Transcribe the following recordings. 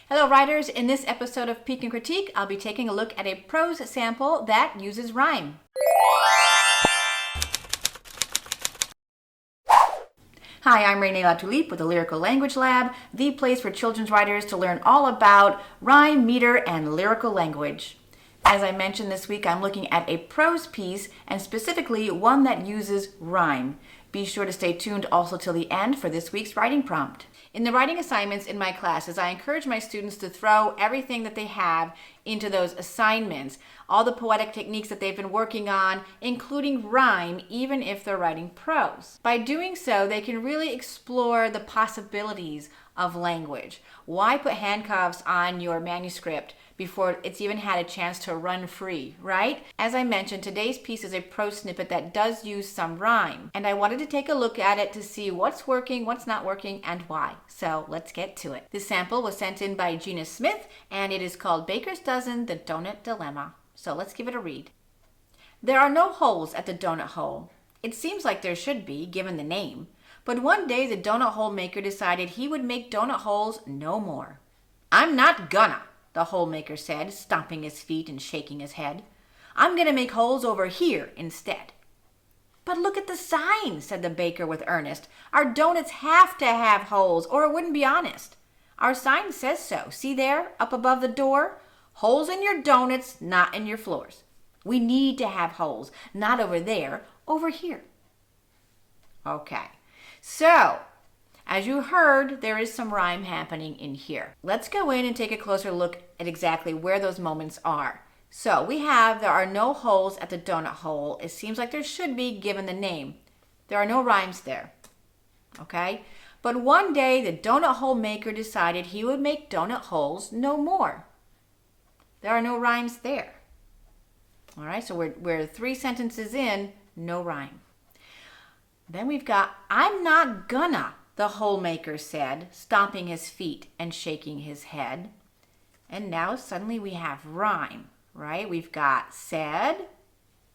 Hello writers, in this episode of Peek and Critique, I'll be taking a look at a prose sample that uses rhyme. Hi, I'm Renee Latulippe with the Lyrical Language Lab, the place for children's writers to learn all about rhyme, meter, and lyrical language. As I mentioned this week, I'm looking at a prose piece, and specifically one that uses rhyme. Be sure to stay tuned also till the end for this week's writing prompt. In the writing assignments in my classes, I encourage my students to throw everything that they have into those assignments, all the poetic techniques that they've been working on, including rhyme, even if they're writing prose. By doing so, they can really explore the possibilities of language. Why put handcuffs on your manuscript before it's even had a chance to run free, right? As I mentioned, today's piece is a prose snippet that does use some rhyme, and I wanted to take a look at it to see what's working, what's not working, and why. So let's get to it. This sample was sent in by Gina Smith, and it is called Baker's Dozen, The Donut Dilemma. So let's give it a read. There are no holes at the donut hole. It seems like there should be, given the name. But one day the donut hole maker decided he would make donut holes no more. I'm not gonna, the hole maker said, stomping his feet and shaking his head. I'm gonna make holes over here instead. But look at the sign, said the baker with earnest. Our donuts have to have holes, or it wouldn't be honest. Our sign says so. See there, up above the door? Holes in your donuts, not in your floors. We need to have holes, not over there, over here. Okay, so as you heard, there is some rhyme happening in here. Let's go in and take a closer look at exactly where those moments are. So we have, there are no holes at the donut hole. It seems like there should be, given the name. There are no rhymes there, okay? But one day, the donut hole maker decided he would make donut holes no more. There are no rhymes there. All right, so we're 3 sentences in, no rhyme. Then we've got, I'm not gonna, the hole maker said, stomping his feet and shaking his head. And now suddenly we have rhyme, right? We've got said,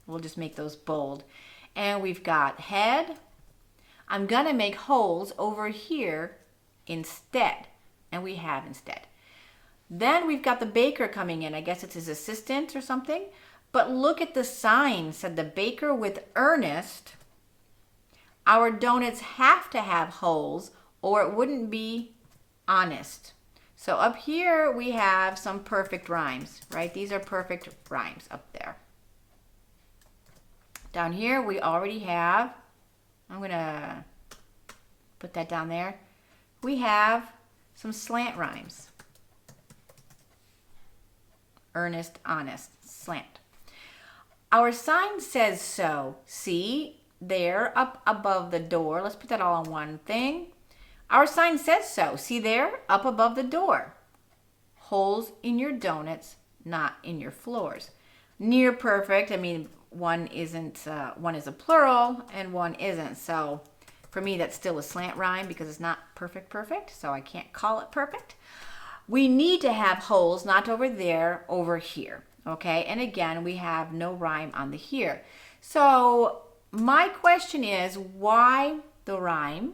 we'll just make those bold. And we've got head. I'm gonna make holes over here instead. And we have instead. Then we've got the baker coming in. I guess it's his assistant or something. But look at the sign, said the baker with earnest. Our donuts have to have holes or it wouldn't be honest. So up here we have some perfect rhymes, right? These are perfect rhymes up there. Down here we already have, I'm going to put that down there. We have some slant rhymes. Earnest, honest, slant. Our sign says so. See? There, up above the door. Let's put that all on one thing. Our sign says so. See there, up above the door. Holes in your donuts, not in your floors. Near perfect. I mean, one is a plural and one isn't. So for me, that's still a slant rhyme because it's not perfect. So I can't call it perfect. We need to have holes, not over there, over here. Okay, and again, we have no rhyme on the here. So my question is, why the rhyme?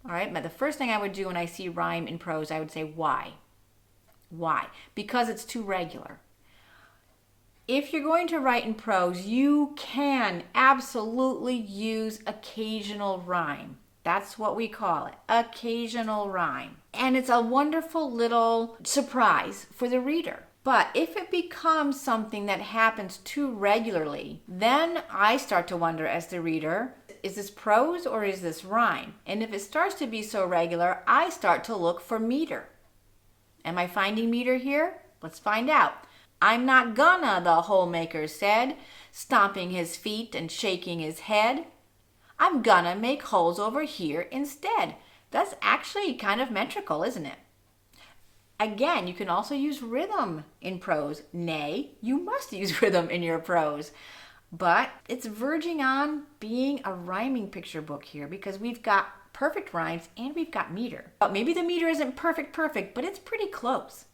All right, but the first thing I would do when I see rhyme in prose, I would say why? Why? Because it's too regular. If you're going to write in prose, you can absolutely use occasional rhyme. That's what we call it, occasional rhyme. And it's a wonderful little surprise for the reader. But if it becomes something that happens too regularly, then I start to wonder as the reader, is this prose or is this rhyme? And if it starts to be so regular, I start to look for meter. Am I finding meter here? Let's find out. I'm not gonna, the hole maker said, stomping his feet and shaking his head. I'm gonna make holes over here instead. That's actually kind of metrical, isn't it? Again, you can also use rhythm in prose. Nay, you must use rhythm in your prose. But it's verging on being a rhyming picture book here because we've got perfect rhymes and we've got meter. But maybe the meter isn't perfect, but it's pretty close.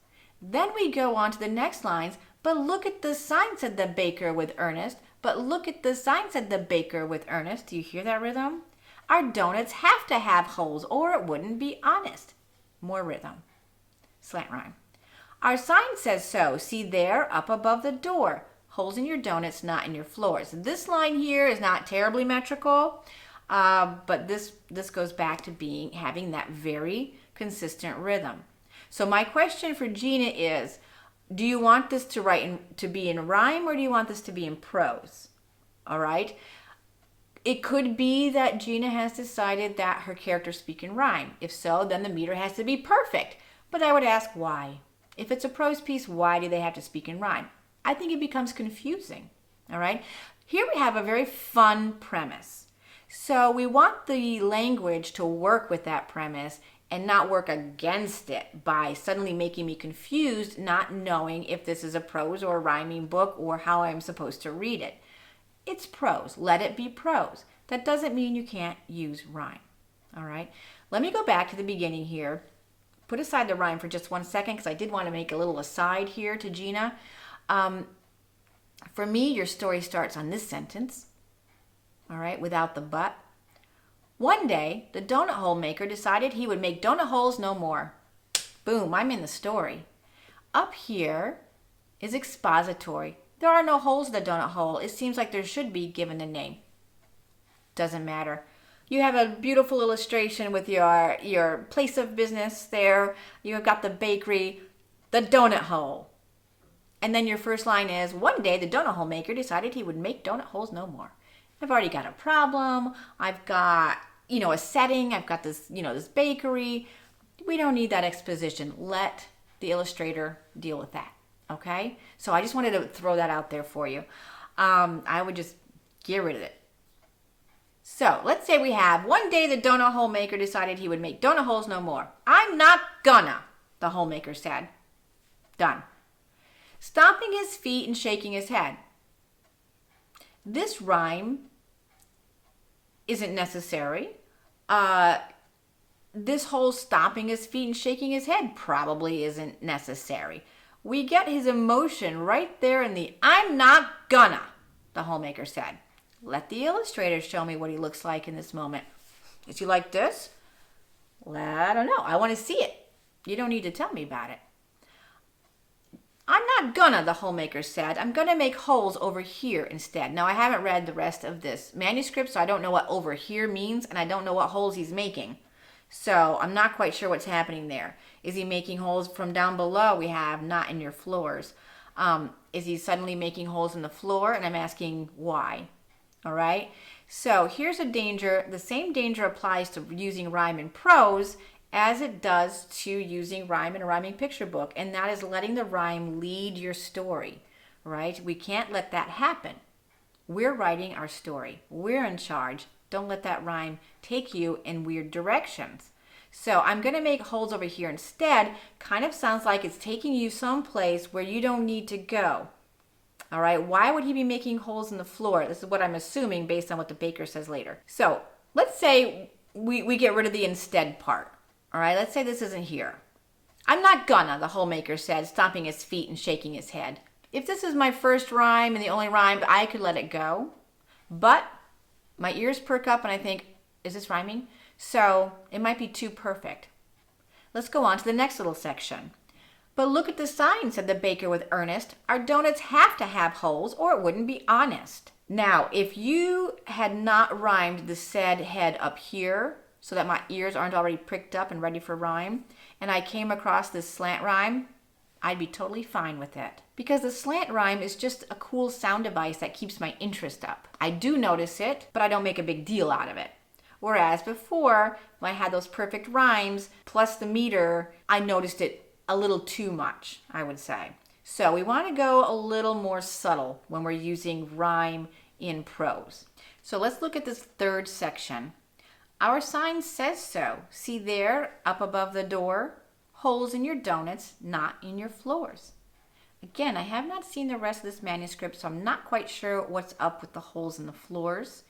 Then we go on to the next lines. But look at the sign, said the baker with earnest. But look at the sign, said the baker with earnest. Do you hear that rhythm? Our donuts have to have holes or it wouldn't be honest. More rhythm. Slant rhyme. Our sign says so. See there, up above the door. Holes in your donuts, not in your floors. This line here is not terribly metrical, but this goes back to having that very consistent rhythm. So my question for Gina is, do you want this to be in rhyme, or do you want this to be in prose? All right. It could be that Gina has decided that her characters speak in rhyme. If so, then the meter has to be perfect. But I would ask why. If it's a prose piece, why do they have to speak in rhyme? I think it becomes confusing. All right. Here we have a very fun premise. So we want the language to work with that premise and not work against it by suddenly making me confused, not knowing if this is a prose or a rhyming book or how I'm supposed to read it. It's prose. Let it be prose. That doesn't mean you can't use rhyme. All right. Let me go back to the beginning here. Put aside the rhyme for just 1 second because I did want to make a little aside here to Gina. For me, your story starts on this sentence. All right, without the but. One day, the donut hole maker decided he would make donut holes no more. Boom, I'm in the story. Up here is expository. There are no holes in the donut hole. It seems like there should be, given the name. Doesn't matter. You have a beautiful illustration with your place of business there. You've got the bakery, the donut hole. And then your first line is, one day the donut hole maker decided he would make donut holes no more. I've already got a problem. I've got, a setting. I've got this, this bakery. We don't need that exposition. Let the illustrator deal with that. Okay? So I just wanted to throw that out there for you. I would just get rid of it. So let's say we have, one day the donut hole maker decided he would make donut holes no more. I'm not gonna, the hole maker said. Done. Stomping his feet and shaking his head. This rhyme isn't necessary. This whole stomping his feet and shaking his head probably isn't necessary. We get his emotion right there in the I'm not gonna, the hole maker said. Let the illustrator show me what he looks like in this moment. Is he like this? Well, I don't know. I want to see it. You don't need to tell me about it. I'm not gonna, the hole maker said. I'm gonna make holes over here instead. Now, I haven't read the rest of this manuscript, so I don't know what over here means, and I don't know what holes he's making. So I'm not quite sure what's happening there. Is he making holes from down below? We have not in your floors. Is he suddenly making holes in the floor? And I'm asking why. All right. So here's a danger. The same danger applies to using rhyme in prose as it does to using rhyme in a rhyming picture book. And that is letting the rhyme lead your story, right? We can't let that happen. We're writing our story. We're in charge. Don't let that rhyme take you in weird directions. So I'm going to make holes over here instead. Kind of sounds like it's taking you someplace where you don't need to go. All right, why would he be making holes in the floor? This is what I'm assuming based on what the baker says later. So let's say we get rid of the instead part. All right, let's say this isn't here. I'm not gonna, the hole maker said, stomping his feet and shaking his head. If this is my first rhyme and the only rhyme, I could let it go. But my ears perk up and I think, is this rhyming? So it might be too perfect. Let's go on to the next little section. But look at the sign, said the baker with earnest. Our donuts have to have holes or it wouldn't be honest. Now, if you had not rhymed the said head up here so that my ears aren't already pricked up and ready for rhyme, and I came across this slant rhyme, I'd be totally fine with it. Because the slant rhyme is just a cool sound device that keeps my interest up. I do notice it, but I don't make a big deal out of it. Whereas before, when I had those perfect rhymes plus the meter, I noticed it a little too much, I would say. So we want to go a little more subtle when we're using rhyme in prose. So let's look at this third section. Our sign says so. See there, up above the door? Holes in your donuts, not in your floors. Again, I have not seen the rest of this manuscript, so I'm not quite sure what's up with the holes in the floors.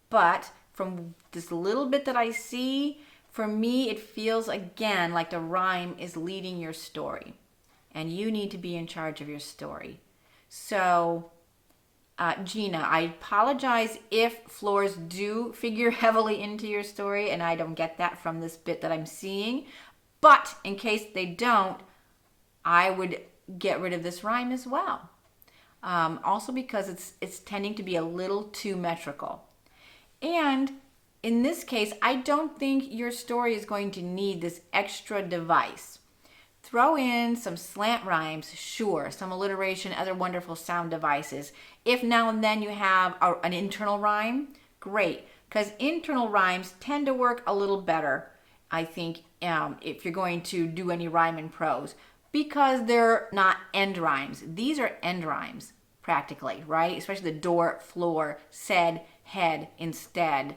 But from this little bit that I see, for me, it feels again like the rhyme is leading your story. And you need to be in charge of your story. So, Gina, I apologize if floors do figure heavily into your story, and I don't get that from this bit that I'm seeing. But in case they don't, I would get rid of this rhyme as well. Also because it's tending to be a little too metrical. And in this case, I don't think your story is going to need this extra device. Throw in some slant rhymes, sure, some alliteration, other wonderful sound devices. If now and then you have an internal rhyme, great, because internal rhymes tend to work a little better, I think, if you're going to do any rhyme in prose, because they're not end rhymes. These are end rhymes, practically, right? Especially the door, floor, said, head, instead.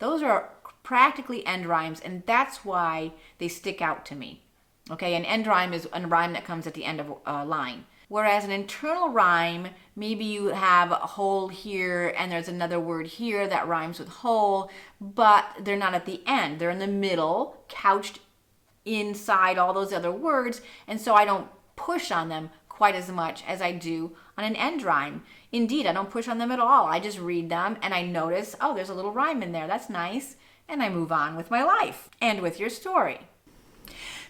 Those are practically end rhymes, and that's why they stick out to me. Okay, an end rhyme is a rhyme that comes at the end of a line. Whereas an internal rhyme, maybe you have a whole here and there's another word here that rhymes with whole, but they're not at the end. They're in the middle, couched inside all those other words, and so I don't push on them quite as much as I do on an end rhyme. Indeed, I don't push on them at all. I just read them and I notice, oh, there's a little rhyme in there. That's nice. And I move on with my life and with your story.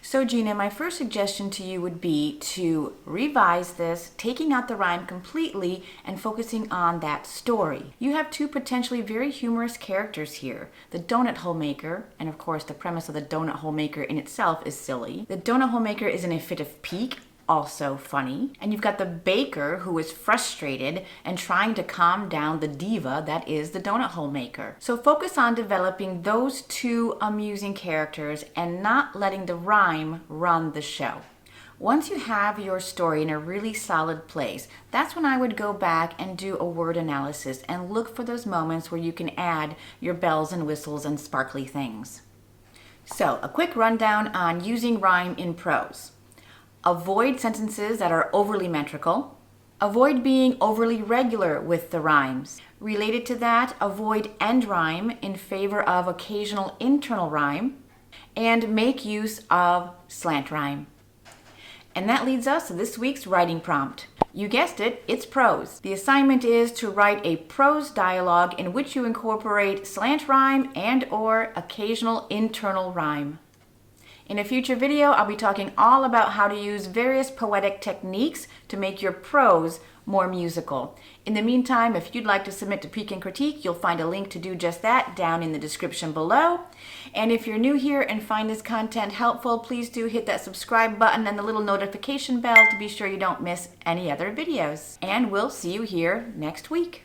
So Gina, my first suggestion to you would be to revise this, taking out the rhyme completely and focusing on that story. You have two potentially very humorous characters here. The donut hole maker, and of course the premise of the donut hole maker in itself is silly. The donut hole maker is in a fit of pique, also funny. And you've got the baker who is frustrated and trying to calm down the diva that is the donut hole maker. So focus on developing those two amusing characters and not letting the rhyme run the show. Once you have your story in a really solid place, that's when I would go back and do a word analysis and look for those moments where you can add your bells and whistles and sparkly things. So a quick rundown on using rhyme in prose. Avoid sentences that are overly metrical. Avoid being overly regular with the rhymes. Related to that, avoid end rhyme in favor of occasional internal rhyme. And make use of slant rhyme. And that leads us to this week's writing prompt. You guessed it, it's prose. The assignment is to write a prose dialogue in which you incorporate slant rhyme and/or occasional internal rhyme. In a future video, I'll be talking all about how to use various poetic techniques to make your prose more musical. In the meantime, if you'd like to submit to Peek and Critique, you'll find a link to do just that down in the description below. And if you're new here and find this content helpful, please do hit that subscribe button and the little notification bell to be sure you don't miss any other videos. And we'll see you here next week.